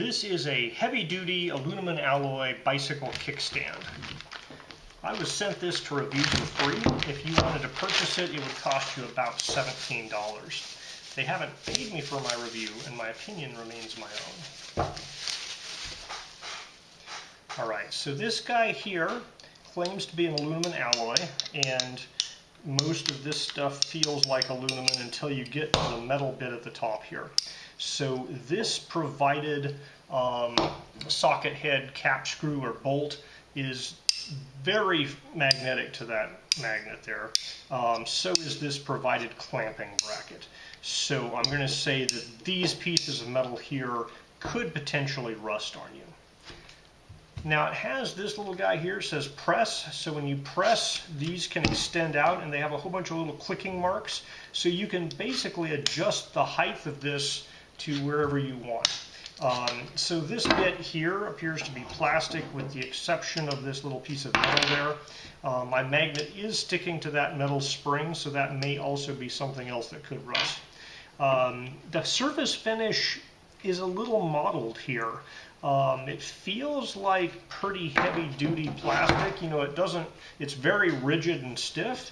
This is a heavy-duty aluminum alloy bicycle kickstand. I was sent this to review for free. If you wanted to purchase it, it would cost you about $17. They haven't paid me for my review, and my opinion remains my own. Alright, so this guy here claims to be an aluminum alloy, and most of this stuff feels like aluminum until you get to the metal bit at the top here. So this provided socket head, cap screw, or bolt is very magnetic to that magnet there. So is this provided clamping bracket. So I'm going to say that these pieces of metal here could potentially rust on you. Now it has this little guy here, it says press, so when you press, these can extend out and they have a whole bunch of little clicking marks, so you can basically adjust the height of this to wherever you want. So this bit here appears to be plastic with the exception of this little piece of metal there. My magnet is sticking to that metal spring, so that may also be something else that could rust. The surface finish is a little mottled here. It feels like pretty heavy-duty plastic. You know, it's very rigid and stiff.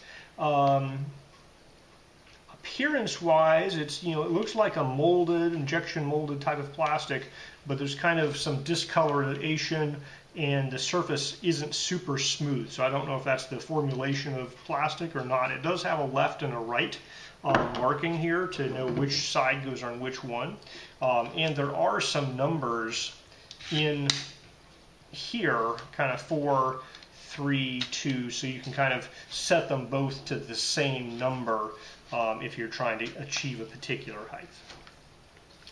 Appearance-wise, it looks like a molded, injection molded type of plastic, but there's kind of some discoloration and the surface isn't super smooth. So I don't know if that's the formulation of plastic or not. It does have a left and a right marking here to know which side goes on which one. And there are some numbers in here, kind of 4, 3, 2, so you can kind of set them both to the same number if you're trying to achieve a particular height.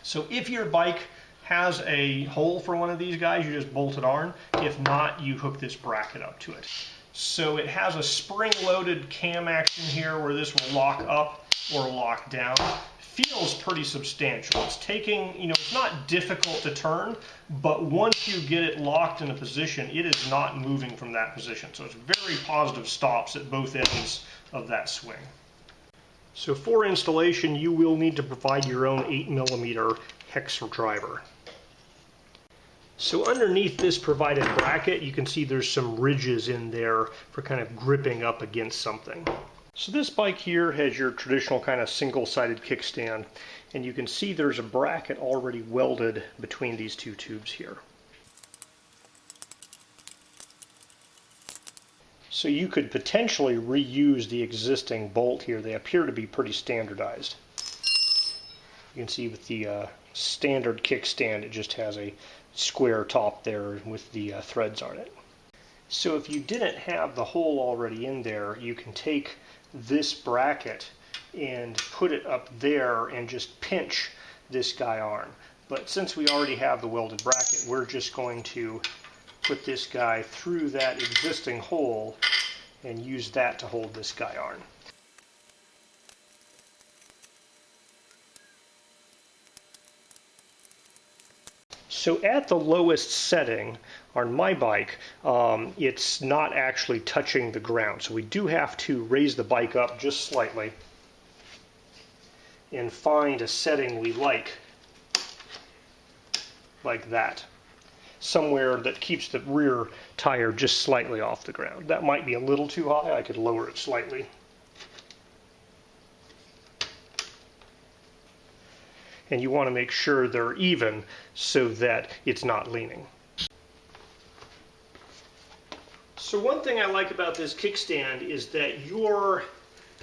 So if your bike has a hole for one of these guys, you just bolt it on. If not, you hook this bracket up to it. So it has a spring-loaded cam action here where this will lock up or lock down. Feels pretty substantial. It's taking, it's not difficult to turn, but once you get it locked in a position, it is not moving from that position. So it's very positive stops at both ends of that swing. So for installation, you will need to provide your own 8mm hex driver. So underneath this provided bracket, you can see there's some ridges in there for kind of gripping up against something. So this bike here has your traditional kind of single-sided kickstand, and you can see there's a bracket already welded between these two tubes here. So you could potentially reuse the existing bolt here. They appear to be pretty standardized. You can see with the standard kickstand, it just has a square top there with the threads on it. So if you didn't have the hole already in there, you can take this bracket and put it up there and just pinch this guy on. But since we already have the welded bracket, we're just going to put this guy through that existing hole and use that to hold this guy on. So at the lowest setting on my bike, it's not actually touching the ground. So we do have to raise the bike up just slightly and find a setting we like that. Somewhere that keeps the rear tire just slightly off the ground. That might be a little too high. I could lower it slightly. And you want to make sure they're even so that it's not leaning. So one thing I like about this kickstand is that your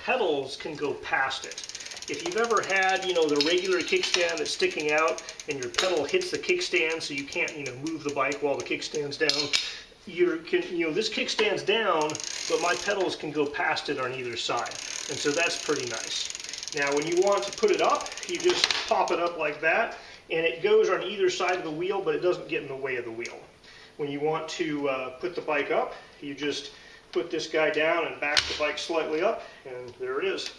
pedals can go past it. If you've ever had, the regular kickstand that's sticking out and your pedal hits the kickstand so you can't, move the bike while the kickstand's down, this kickstand's down, but my pedals can go past it on either side. And so that's pretty nice. Now when you want to put it up, you just pop it up like that, and it goes on either side of the wheel, but it doesn't get in the way of the wheel. When you want to put the bike up, you just put this guy down and back the bike slightly up, and there it is.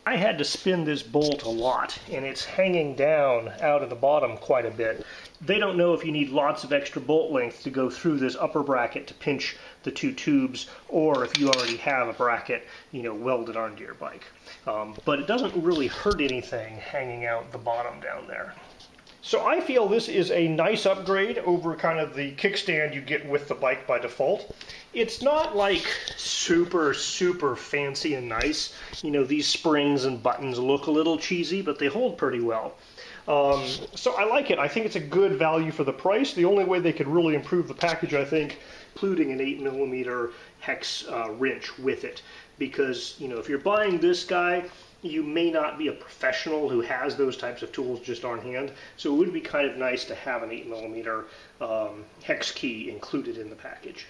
I had to spin this bolt a lot, and it's hanging down out of the bottom quite a bit. They don't know if you need lots of extra bolt length to go through this upper bracket to pinch the two tubes, or if you already have a bracket, welded onto your bike. But it doesn't really hurt anything hanging out the bottom down there. So I feel this is a nice upgrade over kind of the kickstand you get with the bike by default. It's not like super, super fancy and nice. You know, these springs and buttons look a little cheesy, but they hold pretty well. So I like it. I think it's a good value for the price. The only way they could really improve the package, I think, including an 8mm hex wrench with it. Because, you know, if you're buying this guy, you may not be a professional who has those types of tools just on hand. So it would be kind of nice to have an 8mm hex key included in the package.